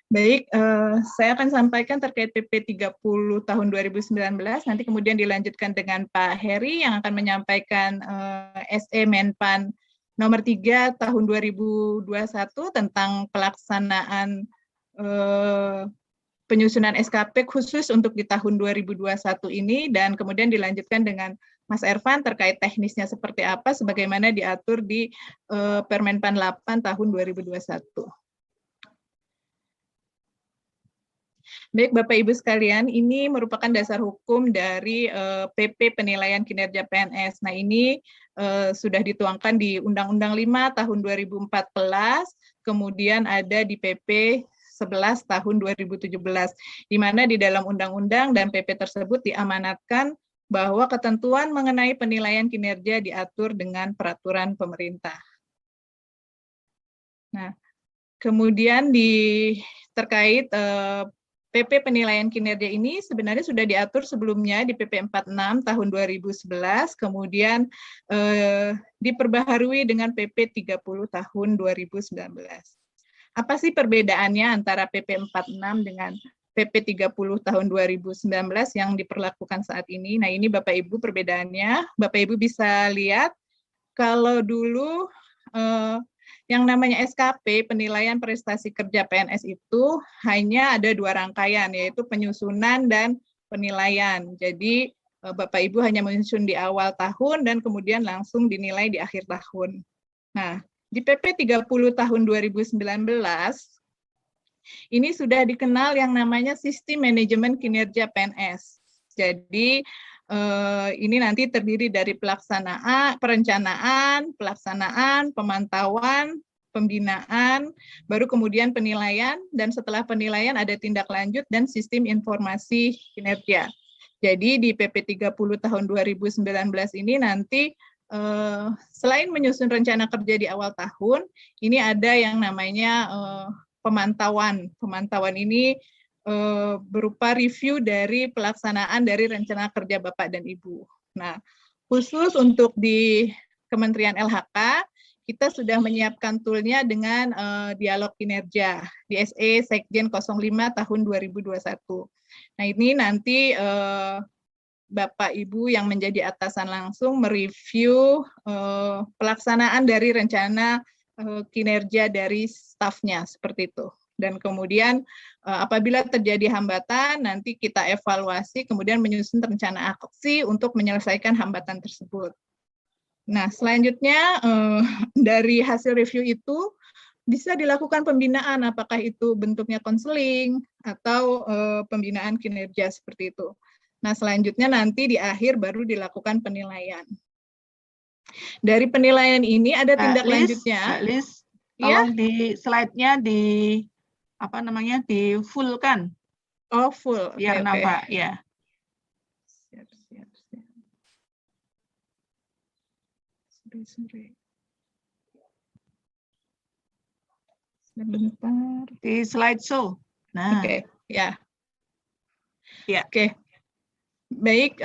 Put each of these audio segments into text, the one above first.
Baik, saya akan sampaikan terkait PP 30 tahun 2019, nanti kemudian dilanjutkan dengan Pak Heri yang akan menyampaikan SE Menpan nomor 3 tahun 2021 tentang pelaksanaan penyusunan SKP khusus untuk di tahun 2021 ini, dan kemudian dilanjutkan dengan Mas Ervan terkait teknisnya seperti apa, sebagaimana diatur di Permenpan 8 tahun 2021. Baik, Bapak Ibu sekalian, ini merupakan dasar hukum dari PP Penilaian Kinerja PNS. Nah, ini sudah dituangkan di Undang-Undang 5 tahun 2014, kemudian ada di PP 11 tahun 2017, di mana di dalam undang-undang dan PP tersebut diamanatkan bahwa ketentuan mengenai penilaian kinerja diatur dengan peraturan pemerintah. Nah, kemudian terkait PP penilaian kinerja ini sebenarnya sudah diatur sebelumnya di PP 46 tahun 2011, kemudian diperbaharui dengan PP 30 tahun 2019. Apa sih perbedaannya antara PP 46 dengan PP 30 tahun 2019 yang diperlakukan saat ini? Nah, ini Bapak Ibu perbedaannya. Bapak Ibu bisa lihat kalau dulu yang namanya SKP, penilaian prestasi kerja PNS itu hanya ada 2 rangkaian, yaitu penyusunan dan penilaian. Jadi Bapak Ibu hanya menyusun di awal tahun dan kemudian langsung dinilai di akhir tahun. Nah, di PP 30 tahun 2019, ini sudah dikenal yang namanya Sistem Manajemen Kinerja PNS. Jadi ini nanti terdiri dari perencanaan, pelaksanaan, pemantauan, pembinaan, baru kemudian penilaian, dan setelah penilaian ada tindak lanjut dan sistem informasi kinerja. Jadi di PP 30 tahun 2019 ini nanti selain menyusun rencana kerja di awal tahun, ini ada yang namanya pemantauan. Pemantauan ini berupa review dari pelaksanaan dari rencana kerja Bapak dan Ibu. Nah, khusus untuk di Kementerian LHK, kita sudah menyiapkan toolnya dengan dialog kinerja di SE Sekjen 05 tahun 2021. Nah, ini nanti Bapak Ibu yang menjadi atasan langsung mereview pelaksanaan dari rencana kinerja dari stafnya, seperti itu. Dan kemudian apabila terjadi hambatan, nanti kita evaluasi, kemudian menyusun rencana aksi untuk menyelesaikan hambatan tersebut. Nah, selanjutnya dari hasil review itu bisa dilakukan pembinaan, apakah itu bentuknya konseling atau pembinaan kinerja seperti itu. Nah, selanjutnya nanti di akhir baru dilakukan penilaian. Dari penilaian ini ada tindak lanjutnya. Mbak Lis, tolong di slide-nya di full-kan. Oh, full. Biar nampak, ya. Siap. Sebentar. Di slide show. Nah. Oke, ya. Ya. Oke. Baik,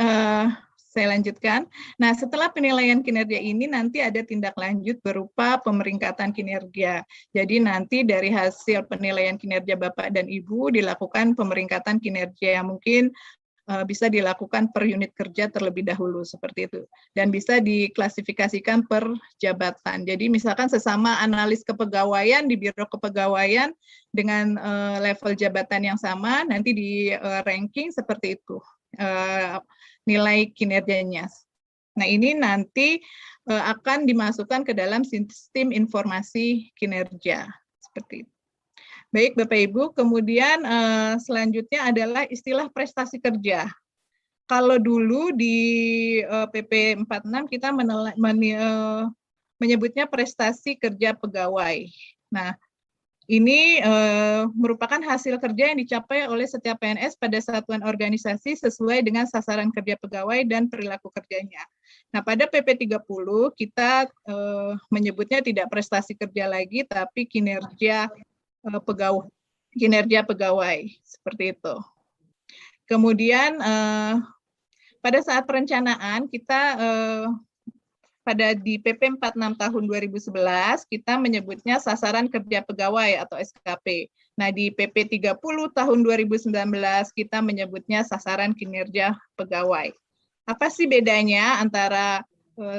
saya lanjutkan. Nah, setelah penilaian kinerja ini nanti ada tindak lanjut berupa pemeringkatan kinerja. Jadi nanti dari hasil penilaian kinerja Bapak dan Ibu dilakukan pemeringkatan kinerja yang mungkin bisa dilakukan per unit kerja terlebih dahulu, seperti itu. Dan bisa diklasifikasikan per jabatan. Jadi misalkan sesama analis kepegawaian di Biro Kepegawaian dengan level jabatan yang sama, nanti di ranking seperti itu. Nilai kinerjanya. Nah, ini nanti akan dimasukkan ke dalam sistem informasi kinerja, seperti itu. Baik, Bapak Ibu, kemudian selanjutnya adalah istilah prestasi kerja. Kalau dulu di PP 46 kita menyebutnya prestasi kerja pegawai. Nah, ini merupakan hasil kerja yang dicapai oleh setiap PNS pada satuan organisasi sesuai dengan sasaran kerja pegawai dan perilaku kerjanya. Nah, pada PP 30 kita menyebutnya tidak prestasi kerja lagi, tapi kinerja pegawai, seperti itu. Kemudian pada saat perencanaan kita pada di PP 46 tahun 2011 kita menyebutnya sasaran kerja pegawai atau SKP. Nah, di PP 30 tahun 2019 kita menyebutnya sasaran kinerja pegawai. Apa sih bedanya antara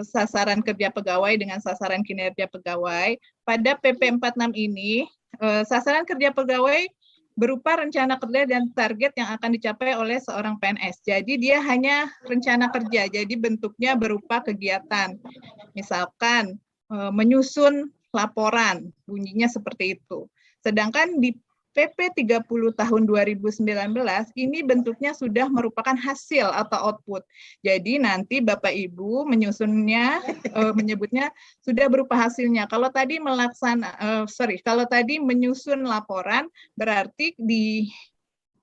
sasaran kerja pegawai dengan sasaran kinerja pegawai? Pada PP 46 ini, sasaran kerja pegawai berupa rencana kerja dan target yang akan dicapai oleh seorang PNS. Jadi dia hanya rencana kerja, jadi bentuknya berupa kegiatan. Misalkan menyusun laporan, bunyinya seperti itu. Sedangkan di PP 30 tahun 2019 ini bentuknya sudah merupakan hasil atau output. Jadi nanti Bapak Ibu menyusunnya, menyebutnya sudah berupa hasilnya. Kalau tadi kalau tadi menyusun laporan, berarti di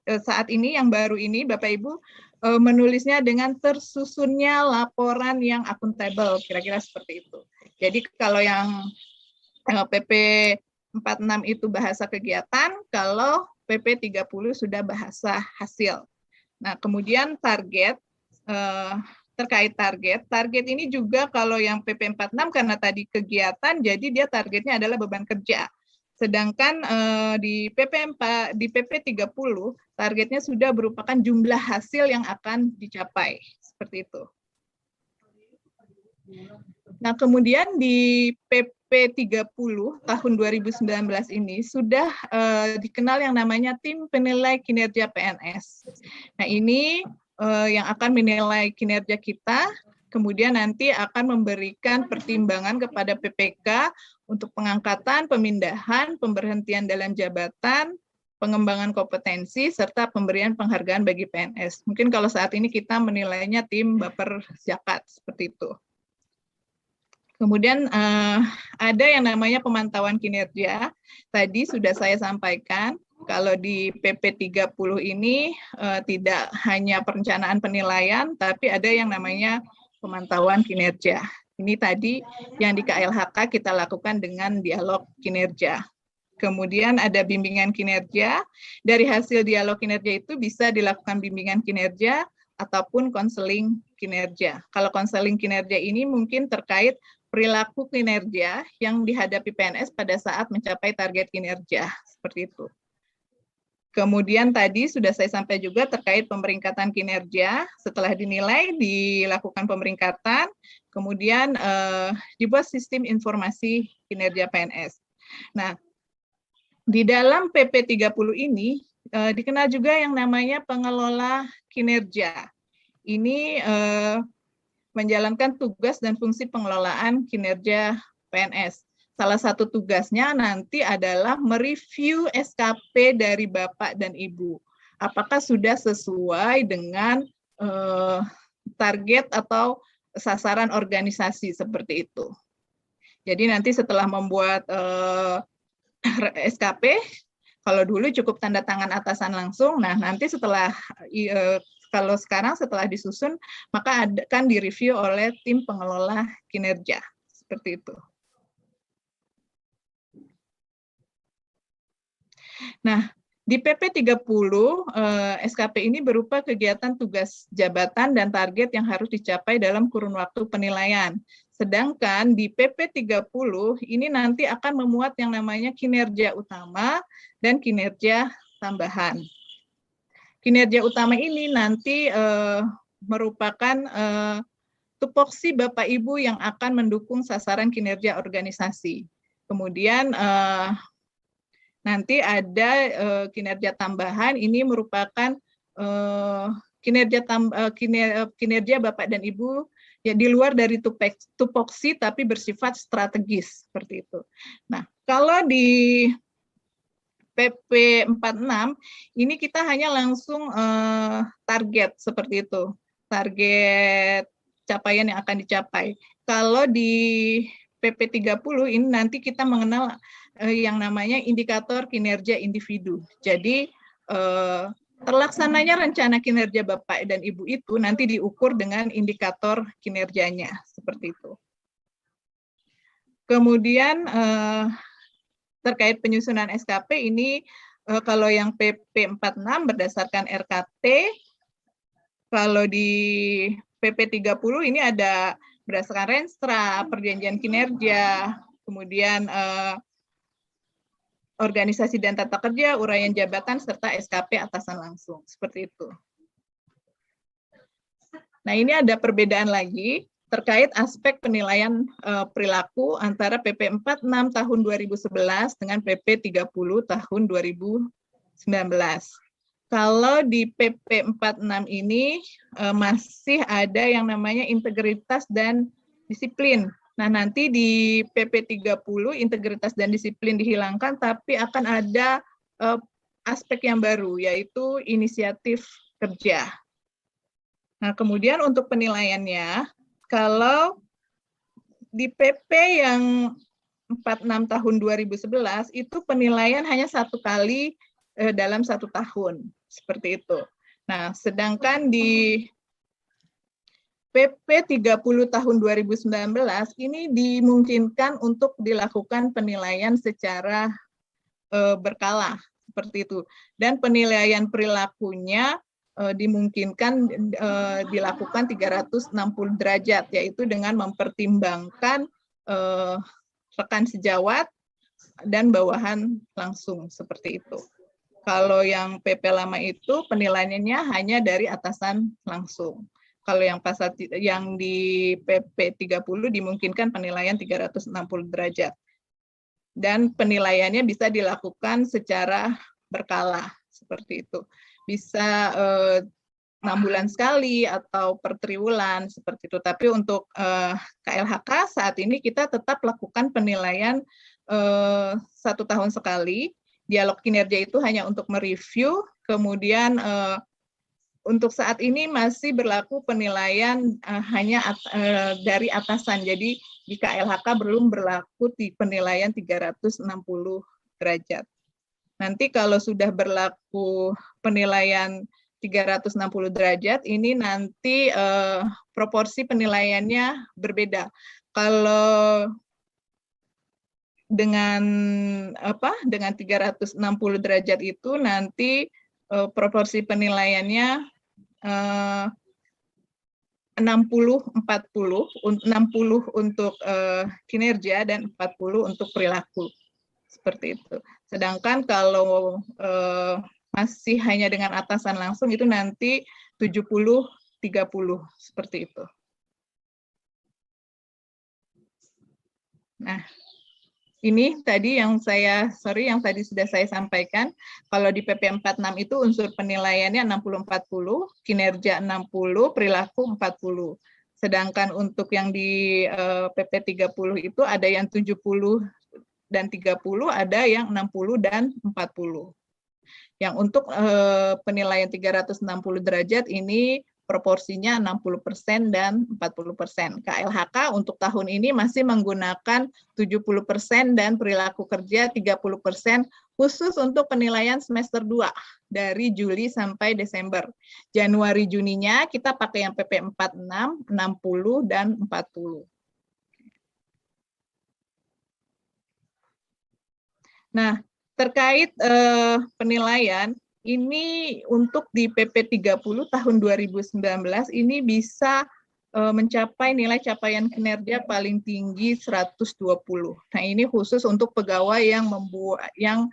saat ini yang baru ini Bapak Ibu menulisnya dengan tersusunnya laporan yang akuntabel, kira-kira seperti itu. Jadi kalau yang PP 46 itu bahasa kegiatan, kalau PP 30 sudah bahasa hasil. Nah, kemudian target, terkait target ini juga kalau yang PP 46 karena tadi kegiatan, jadi dia targetnya adalah beban kerja. Sedangkan di PP 30 targetnya sudah merupakan jumlah hasil yang akan dicapai, seperti itu. Nah, kemudian di PP 30 tahun 2019 ini sudah dikenal yang namanya tim penilai kinerja PNS. Nah, ini yang akan menilai kinerja kita, kemudian nanti akan memberikan pertimbangan kepada PPK untuk pengangkatan, pemindahan, pemberhentian dalam jabatan, pengembangan kompetensi, serta pemberian penghargaan bagi PNS. Mungkin kalau saat ini kita menilainya tim baper zakat, seperti itu. Kemudian ada yang namanya pemantauan kinerja. Tadi sudah saya sampaikan, kalau di PP 30 ini tidak hanya perencanaan penilaian, tapi ada yang namanya pemantauan kinerja. Ini tadi yang di KLHK kita lakukan dengan dialog kinerja. Kemudian ada bimbingan kinerja. Dari hasil dialog kinerja itu bisa dilakukan bimbingan kinerja ataupun konseling kinerja. Kalau konseling kinerja ini mungkin terkait perilaku kinerja yang dihadapi PNS pada saat mencapai target kinerja, seperti itu. Kemudian tadi sudah saya sampaikan juga terkait pemeringkatan kinerja, setelah dinilai dilakukan pemeringkatan, kemudian dibuat sistem informasi kinerja PNS. Nah, di dalam PP 30 ini dikenal juga yang namanya pengelola kinerja. Ini menjalankan tugas dan fungsi pengelolaan kinerja PNS. Salah satu tugasnya nanti adalah mereview SKP dari Bapak dan Ibu. Apakah sudah sesuai dengan target atau sasaran organisasi seperti itu. Jadi nanti setelah membuat SKP, kalau dulu cukup tanda tangan atasan langsung, nah nanti setelah kalau sekarang setelah disusun, maka akan direview oleh tim pengelola kinerja. Seperti itu. Nah, di PP 30, SKP ini berupa kegiatan tugas jabatan dan target yang harus dicapai dalam kurun waktu penilaian. Sedangkan di PP 30, ini nanti akan memuat yang namanya kinerja utama dan kinerja tambahan. Kinerja utama ini nanti merupakan tupoksi Bapak Ibu yang akan mendukung sasaran kinerja organisasi. Kemudian nanti ada kinerja tambahan, ini merupakan kinerja Bapak dan Ibu ya di luar dari tupoksi tapi bersifat strategis seperti itu. Nah, kalau di PP 46 ini kita hanya langsung target seperti itu, target capaian yang akan dicapai. Kalau di PP 30 ini nanti kita mengenal yang namanya indikator kinerja individu. Jadi terlaksananya rencana kinerja Bapak dan Ibu itu nanti diukur dengan indikator kinerjanya seperti itu. Kemudian terkait penyusunan SKP ini kalau yang PP 46 berdasarkan RKT, kalau di PP 30 ini ada berdasarkan Renstra, perjanjian kinerja, kemudian organisasi dan tata kerja, uraian jabatan, serta SKP atasan langsung. Seperti itu. Nah, ini ada perbedaan lagi terkait aspek penilaian perilaku antara PP 46 tahun 2011 dengan PP 30 tahun 2019. Kalau di PP 46 ini masih ada yang namanya integritas dan disiplin. Nah, nanti di PP 30 integritas dan disiplin dihilangkan, tapi akan ada aspek yang baru, yaitu inisiatif kerja. Nah, kemudian untuk penilaiannya, kalau di PP yang 46 tahun 2011, itu penilaian hanya 1 kali dalam 1 tahun. Seperti itu. Nah, sedangkan di PP 30 tahun 2019 ini dimungkinkan untuk dilakukan penilaian secara berkala seperti itu, dan penilaian perilakunya dimungkinkan dilakukan 360 derajat, yaitu dengan mempertimbangkan rekan sejawat dan bawahan langsung seperti itu. Kalau yang PP lama itu penilaiannya hanya dari atasan langsung. Kalau yang di PP 30 dimungkinkan penilaian 360 derajat. Dan penilaiannya bisa dilakukan secara berkala, seperti itu. Bisa 6 bulan sekali atau per triwulan, seperti itu. Tapi untuk KLHK saat ini kita tetap lakukan penilaian 1 tahun sekali. Dialog kinerja itu hanya untuk mereview, kemudian untuk saat ini masih berlaku penilaian hanya dari atasan. Jadi di KLHK belum berlaku di penilaian 360 derajat. Nanti kalau sudah berlaku penilaian 360 derajat, ini nanti proporsi penilaiannya berbeda. Kalau dengan 360 derajat itu nanti proporsi penilaiannya 60-40, 60 untuk kinerja dan 40 untuk perilaku, seperti itu. Sedangkan kalau masih hanya dengan atasan langsung itu nanti 70-30, seperti itu. Nah, ini tadi yang tadi sudah saya sampaikan. Kalau di PP 46 itu unsur penilaiannya 60-40, kinerja 60, perilaku 40. Sedangkan untuk yang di PP 30 itu ada yang 70 dan 30, ada yang 60 dan 40. Yang untuk penilaian 360 derajat ini proporsinya 60% dan 40%. KLHK untuk tahun ini masih menggunakan 70% dan perilaku kerja 30%, khusus untuk penilaian semester 2 dari Juli sampai Desember. Januari Juninya kita pakai yang PP 46, 60 dan 40. Nah, terkait penilaian, ini untuk di PP 30 tahun 2019 ini bisa mencapai nilai capaian kinerja paling tinggi 120. Nah, ini khusus untuk pegawai yang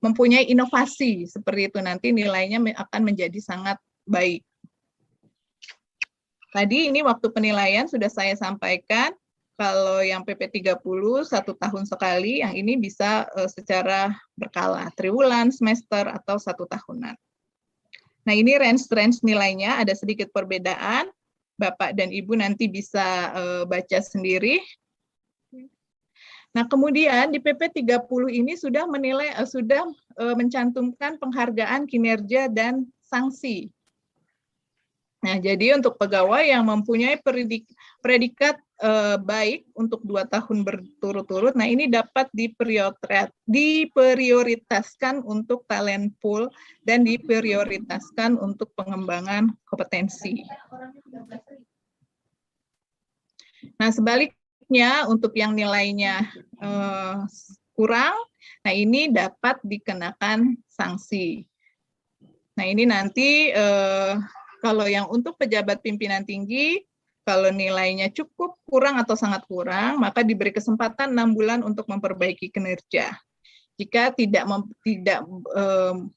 mempunyai inovasi seperti itu, nanti nilainya akan menjadi sangat baik. Tadi ini waktu penilaian sudah saya sampaikan. Kalau yang PP 30 1 tahun sekali, yang ini bisa secara berkala, triwulan, semester, atau 1 tahunan. Nah, ini range nilainya ada sedikit perbedaan. Bapak dan Ibu nanti bisa baca sendiri. Nah, kemudian di PP 30 ini sudah mencantumkan penghargaan kinerja dan sanksi. Nah, jadi untuk pegawai yang mempunyai predikat baik untuk 2 tahun berturut-turut, nah ini dapat diprioritaskan untuk talent pool dan diprioritaskan untuk pengembangan kompetensi. Nah, sebaliknya untuk yang nilainya kurang, nah ini dapat dikenakan sanksi. Nah, ini nanti kalau yang untuk pejabat pimpinan tinggi, Kalau nilainya cukup, kurang, atau sangat kurang, maka diberi kesempatan 6 bulan untuk memperbaiki kinerja. Jika tidak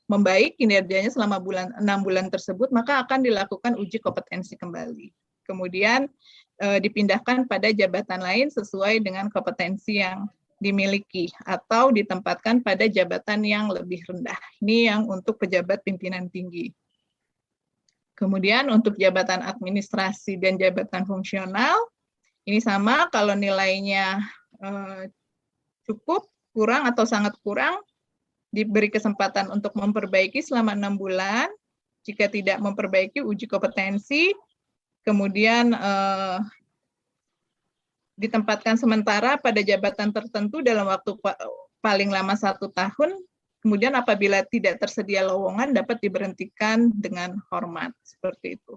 membaik kinerjanya selama 6 bulan tersebut, maka akan dilakukan uji kompetensi kembali. Kemudian dipindahkan pada jabatan lain sesuai dengan kompetensi yang dimiliki atau ditempatkan pada jabatan yang lebih rendah. Ini yang untuk pejabat pimpinan tinggi. Kemudian untuk jabatan administrasi dan jabatan fungsional, ini sama, kalau nilainya cukup, kurang, atau sangat kurang, diberi kesempatan untuk memperbaiki selama 6 bulan. Jika tidak memperbaiki, uji kompetensi, kemudian ditempatkan sementara pada jabatan tertentu dalam waktu paling lama 1 tahun. Kemudian apabila tidak tersedia lowongan dapat diberhentikan dengan hormat, seperti itu.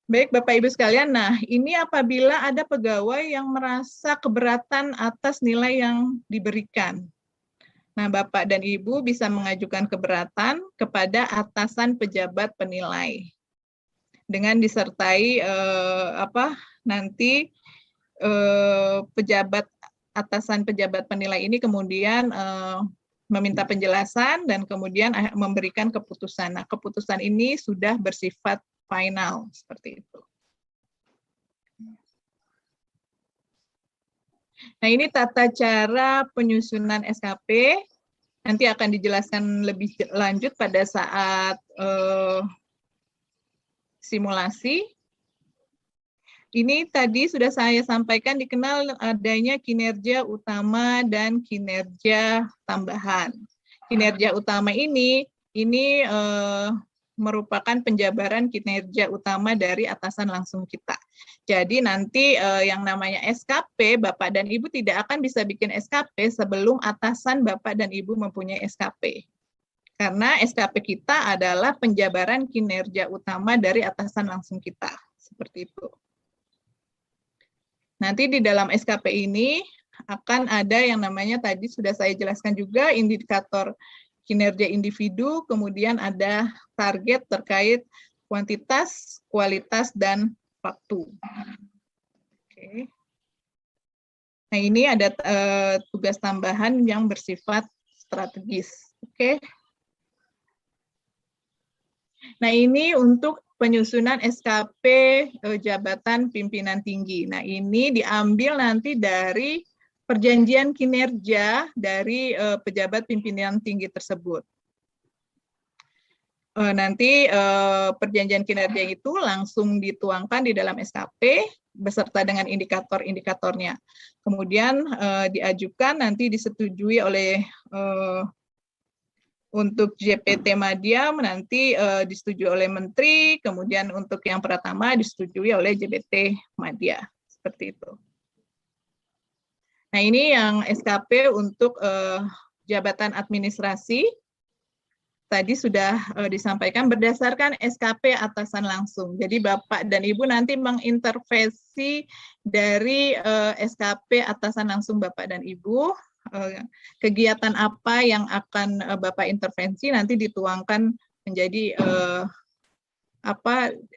Baik Bapak Ibu sekalian, nah ini apabila ada pegawai yang merasa keberatan atas nilai yang diberikan. Nah Bapak dan Ibu bisa mengajukan keberatan kepada atasan pejabat penilai dengan disertai nanti atasan pejabat penilai ini kemudian meminta penjelasan dan kemudian memberikan keputusan. Nah, keputusan ini sudah bersifat final, seperti itu. Nah, ini tata cara penyusunan SKP. Nanti akan dijelaskan lebih lanjut pada saat simulasi. Ini tadi sudah saya sampaikan, dikenal adanya kinerja utama dan kinerja tambahan. Kinerja utama ini merupakan penjabaran kinerja utama dari atasan langsung kita. Jadi nanti yang namanya SKP, Bapak dan Ibu tidak akan bisa bikin SKP sebelum atasan Bapak dan Ibu mempunyai SKP. Karena SKP kita adalah penjabaran kinerja utama dari atasan langsung kita. Seperti itu. Nanti di dalam SKP ini akan ada yang namanya tadi sudah saya jelaskan juga, indikator kinerja individu, kemudian ada target terkait kuantitas, kualitas, dan waktu. Oke. Nah ini ada tugas tambahan yang bersifat strategis. Oke. Nah ini untuk penyusunan SKP jabatan pimpinan tinggi. Nah, ini diambil nanti dari perjanjian kinerja dari pejabat pimpinan tinggi tersebut. Nanti perjanjian kinerja itu langsung dituangkan di dalam SKP beserta dengan indikator-indikatornya. Kemudian diajukan, nanti disetujui oleh untuk JPT Madya nanti disetujui oleh Menteri, kemudian untuk yang pertama disetujui oleh JPT Madya, seperti itu. Nah ini yang SKP untuk jabatan administrasi, tadi sudah disampaikan berdasarkan SKP atasan langsung. Jadi Bapak dan Ibu nanti mengintervensi dari SKP atasan langsung Bapak dan Ibu, kegiatan apa yang akan Bapak intervensi nanti dituangkan menjadi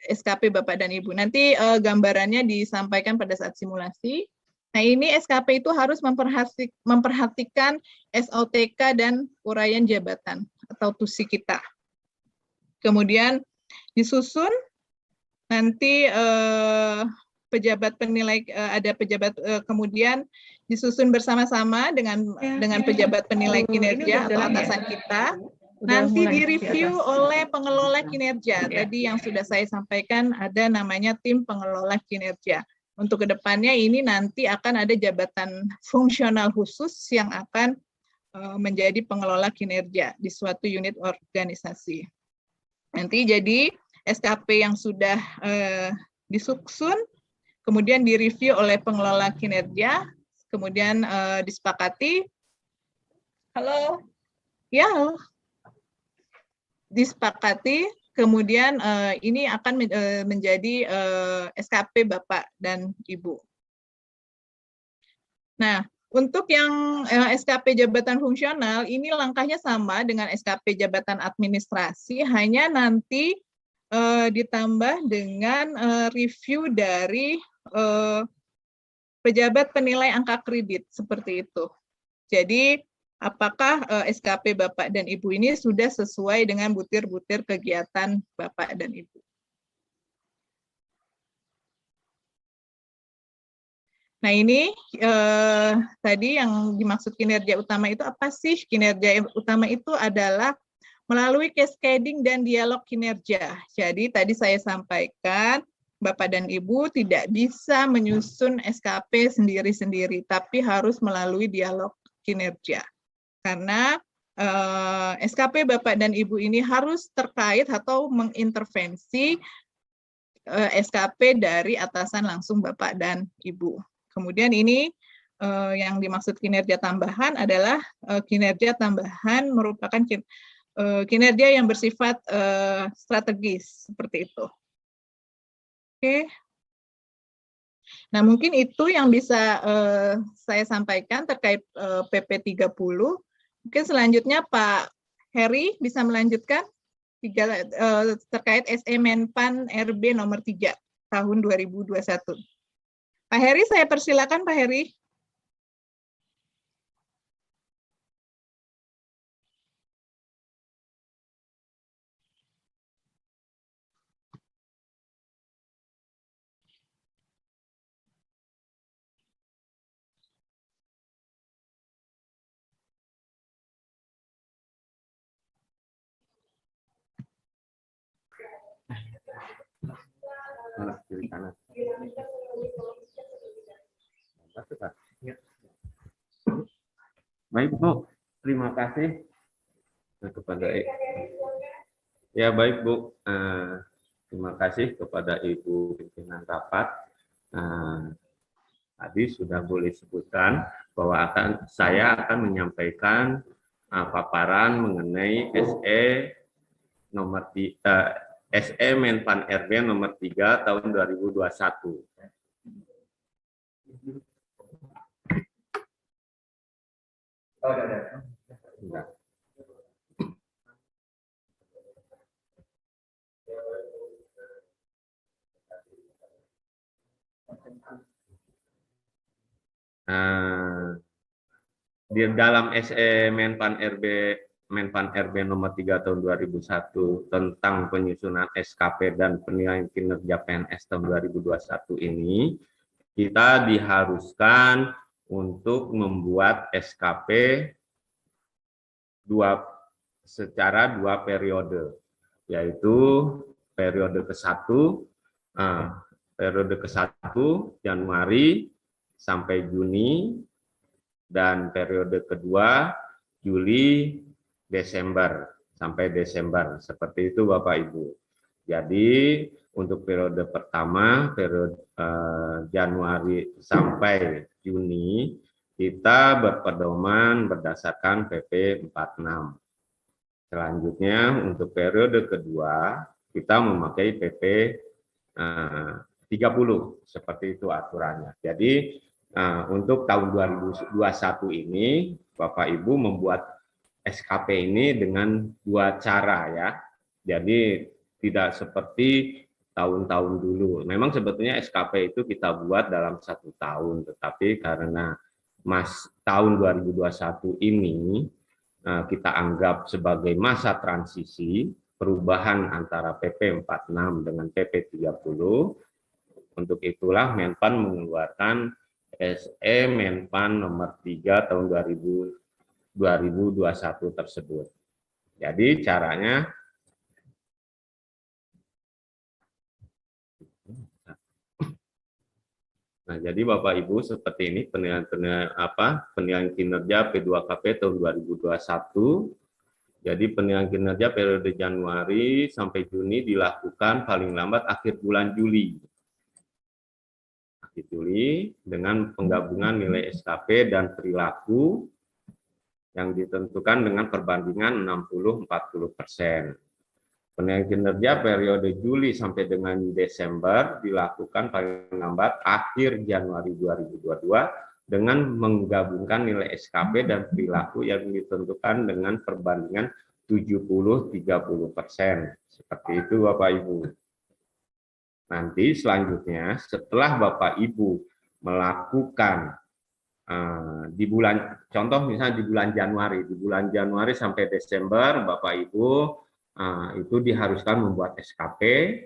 SKP Bapak dan Ibu. Nanti gambarannya disampaikan pada saat simulasi. Nah ini SKP itu harus memperhatikan SOTK dan uraian jabatan atau tusi kita. Kemudian disusun nanti pejabat penilai, ada pejabat kemudian disusun bersama-sama dengan pejabat penilai kinerja atau atasan kita. Nanti direview oleh pengelola kinerja. Tadi yang sudah saya sampaikan ada namanya tim pengelola kinerja. Untuk kedepannya ini nanti akan ada jabatan fungsional khusus yang akan menjadi pengelola kinerja di suatu unit organisasi. Nanti jadi SKP yang sudah disusun, kemudian direview oleh pengelola kinerja, kemudian disepakati. Halo? Ya, halo. Disepakati, kemudian ini akan menjadi SKP Bapak dan Ibu. Nah, untuk yang SKP jabatan fungsional, ini langkahnya sama dengan SKP jabatan administrasi, hanya nanti ditambah dengan review dari pejabat penilai angka kredit, seperti itu. Jadi apakah SKP Bapak dan Ibu ini sudah sesuai dengan butir-butir kegiatan Bapak dan Ibu. Nah ini tadi yang dimaksud kinerja utama itu apa sih? Kinerja utama itu adalah melalui cascading dan dialog kinerja. Jadi tadi saya sampaikan, Bapak dan Ibu tidak bisa menyusun SKP sendiri-sendiri, tapi harus melalui dialog kinerja. Karena SKP Bapak dan Ibu ini harus terkait atau mengintervensi SKP dari atasan langsung Bapak dan Ibu. Kemudian ini yang dimaksud kinerja tambahan adalah kinerja tambahan merupakan kinerja yang bersifat strategis, seperti itu. Oke. Nah, mungkin itu yang bisa saya sampaikan terkait PP 30. Mungkin selanjutnya Pak Heri bisa melanjutkan terkait SE Menpan RB nomor 3 tahun 2021. Pak Heri, saya persilakan Pak Heri. Kiri kanan. Baik Bu, terima kasih kepada baik Bu, terima kasih kepada Ibu pimpinan rapat. Tadi sudah boleh sebutkan bahwa saya akan menyampaikan paparan mengenai SE Menpan RB nomor 3 tahun 2021. Di dalam SE Menpan RB nomor 3 tahun 2001 tentang penyusunan SKP dan penilaian kinerja PNS tahun 2021 ini, kita diharuskan untuk membuat SKP secara dua periode, yaitu periode ke-1 Januari sampai Juni, dan periode kedua Juli Desember sampai Desember, seperti itu Bapak Ibu. Jadi untuk periode pertama, periode Januari sampai Juni, kita berpedoman berdasarkan PP 46. Selanjutnya untuk periode kedua, kita memakai PP 30, seperti itu aturannya. Jadi untuk tahun 2021 ini, Bapak Ibu membuat SKP ini dengan dua cara ya. Jadi tidak seperti tahun-tahun dulu. Memang sebetulnya SKP itu kita buat dalam 1 tahun, tetapi karena tahun 2021 ini kita anggap sebagai masa transisi perubahan antara PP 46 dengan PP 30. Untuk itulah Menpan mengeluarkan SE Menpan nomor 3 tahun 2021 tersebut. Jadi caranya jadi Bapak Ibu seperti ini penilaian kinerja P2KP tahun 2021. Jadi penilaian kinerja periode Januari sampai Juni dilakukan paling lambat akhir bulan Juli. Dengan penggabungan nilai SKP dan perilaku yang ditentukan dengan perbandingan 60-40%. Penilaian kinerja periode Juli sampai dengan Desember dilakukan paling lambat akhir Januari 2022 dengan menggabungkan nilai SKP dan perilaku yang ditentukan dengan perbandingan 70-30%. Seperti itu Bapak Ibu. Nanti selanjutnya setelah Bapak Ibu melakukan di bulan, contoh misalnya di bulan Januari sampai Desember Bapak Ibu itu diharuskan membuat SKP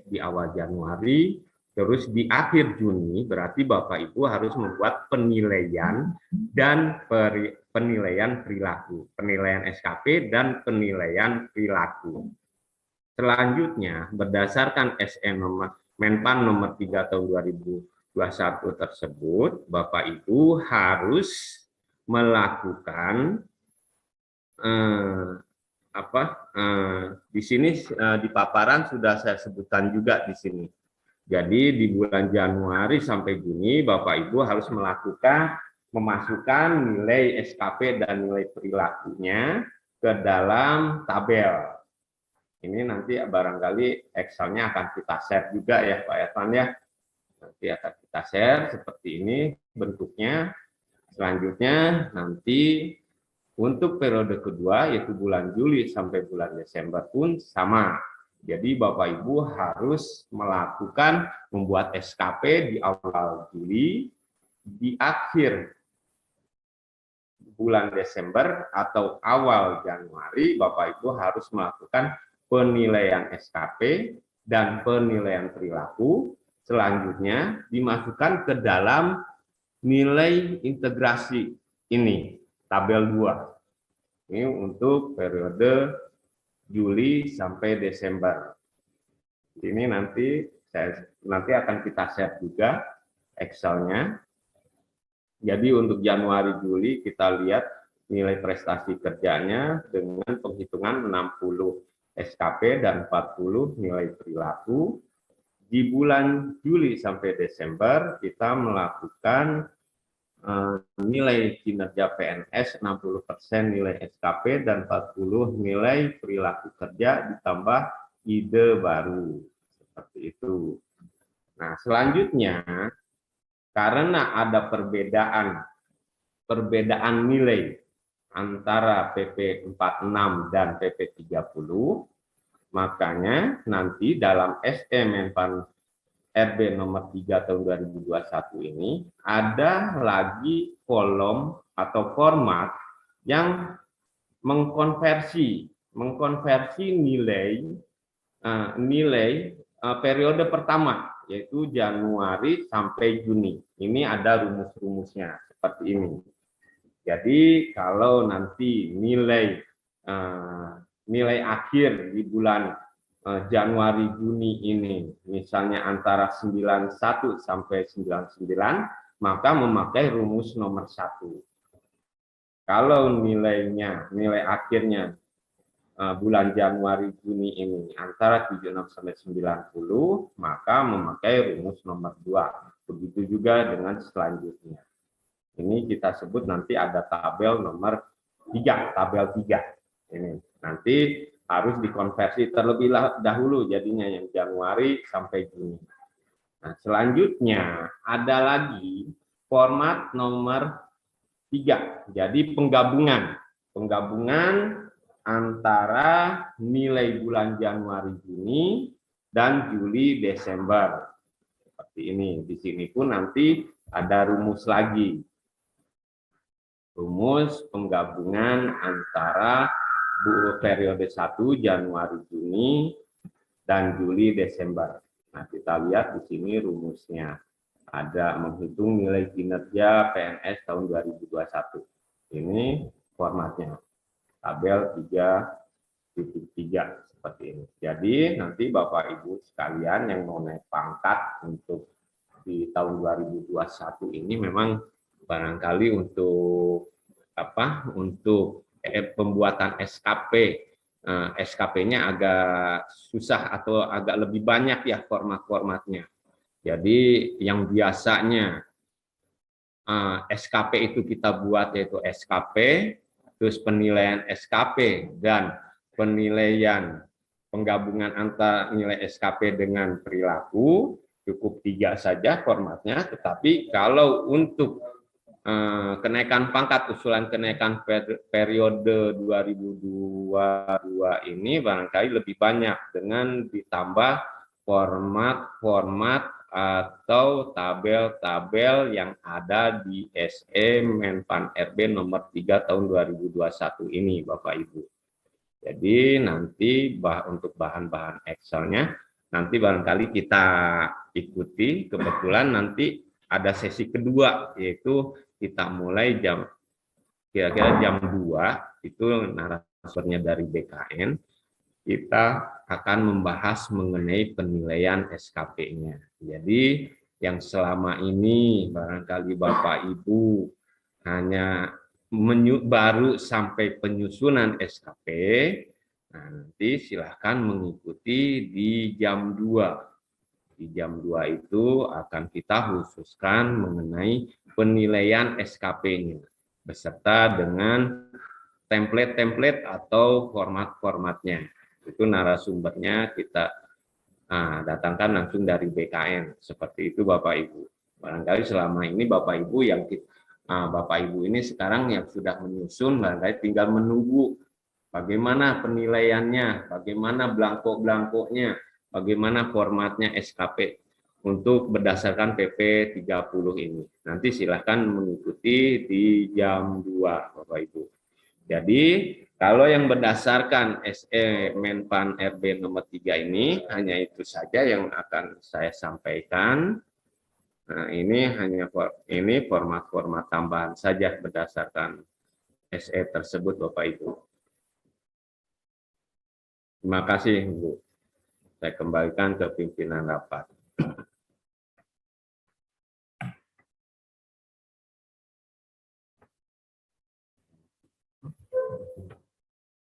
di awal Januari, terus di akhir Juni berarti Bapak Ibu harus membuat penilaian dan penilaian perilaku, penilaian SKP dan penilaian perilaku. Selanjutnya berdasarkan SM Menpan nomor 3 tahun 2021 tersebut, Bapak Ibu harus melakukan di sini di paparan sudah saya sebutkan juga di sini. Jadi di bulan Januari sampai Juni Bapak Ibu harus memasukkan nilai SKP dan nilai perilakunya ke dalam tabel. Ini nanti barangkali Excel-nya akan kita share juga ya Pak Irfan ya. Nanti akan kita share seperti ini bentuknya. Selanjutnya nanti untuk periode kedua yaitu bulan Juli sampai bulan Desember pun sama. Jadi Bapak Ibu harus membuat SKP di awal Juli, di akhir bulan Desember atau awal Januari Bapak Ibu harus melakukan penilaian SKP dan penilaian perilaku. Selanjutnya dimasukkan ke dalam nilai integrasi ini, tabel 2. Ini untuk periode Juli sampai Desember. Ini nanti akan kita share juga Excel-nya. Jadi untuk Januari Juli kita lihat nilai prestasi kerjanya dengan penghitungan 60 SKP dan 40 nilai perilaku. Di bulan Juli sampai Desember kita melakukan nilai kinerja PNS 60% nilai SKP dan 40 nilai perilaku kerja ditambah ide baru. Seperti itu. Nah, selanjutnya karena ada perbedaan nilai antara PP 46 dan PP 30, makanya nanti dalam SE Menpan RB nomor 3 tahun 2021 ini ada lagi kolom atau format yang mengkonversi nilai periode pertama yaitu Januari sampai Juni. Ini ada rumus-rumusnya seperti ini. Jadi kalau nanti nilai akhir di bulan Januari Juni ini misalnya antara 91 sampai 99, maka memakai rumus nomor 1. Kalau nilai akhirnya bulan Januari Juni ini antara 76 sampai 90, maka memakai rumus nomor 2. Begitu juga dengan selanjutnya. Ini kita sebut nanti ada tabel nomor 3, tabel 3. Ini nanti harus dikonversi terlebih dahulu jadinya yang Januari sampai Juni. Nah, selanjutnya ada lagi format nomor 3. Jadi penggabungan antara nilai bulan Januari Juni dan Juli Desember. Seperti ini. Di sini pun nanti ada rumus lagi. Rumus penggabungan antara periode 1 Januari Juni dan Juli Desember. Nah, kita lihat di sini rumusnya. Ada menghitung nilai kinerja PNS tahun 2021. Ini formatnya. Tabel 3.3 seperti ini. Jadi nanti Bapak Ibu sekalian yang mau naik pangkat untuk di tahun 2021 ini memang barangkali untuk pembuatan SKP-nya agak susah atau agak lebih banyak ya format-formatnya. Jadi yang biasanya SKP itu kita buat yaitu SKP, terus penilaian SKP dan penilaian penggabungan antara nilai SKP dengan perilaku, cukup 3 saja formatnya. Tetapi kalau untuk kenaikan pangkat, usulan kenaikan periode 2022 ini barangkali lebih banyak dengan ditambah format-format atau tabel-tabel yang ada di SE Menpan RB nomor 3 tahun 2021 ini, Bapak Ibu. Jadi nanti untuk bahan-bahan Excel-nya nanti barangkali kita ikuti, kebetulan nanti ada sesi kedua, yaitu kita mulai kira-kira jam 2, itu narasumbernya dari BKN, kita akan membahas mengenai penilaian SKP-nya. Jadi yang selama ini barangkali Bapak Ibu hanya baru sampai penyusunan SKP, nah nanti silahkan mengikuti di jam 2. Di jam 2 itu akan kita khususkan mengenai penilaian SKP-nya, beserta dengan template-template atau format-formatnya. Itu narasumbernya kita datangkan langsung dari BKN. Seperti itu Bapak Ibu. Barangkali selama ini Bapak Ibu Bapak Ibu ini sekarang yang sudah menyusun, barangkali tinggal menunggu bagaimana penilaiannya, bagaimana belangko-belangkonya, bagaimana formatnya SKP untuk berdasarkan PP 30 ini. Nanti silahkan mengikuti di jam 2 Bapak Ibu. Jadi kalau yang berdasarkan SE Menpan RB nomor 3 ini hanya itu saja yang akan saya sampaikan. Nah, ini hanya format-format tambahan saja berdasarkan SE tersebut Bapak Ibu. Terima kasih Bu. Saya kembalikan ke pimpinan rapat.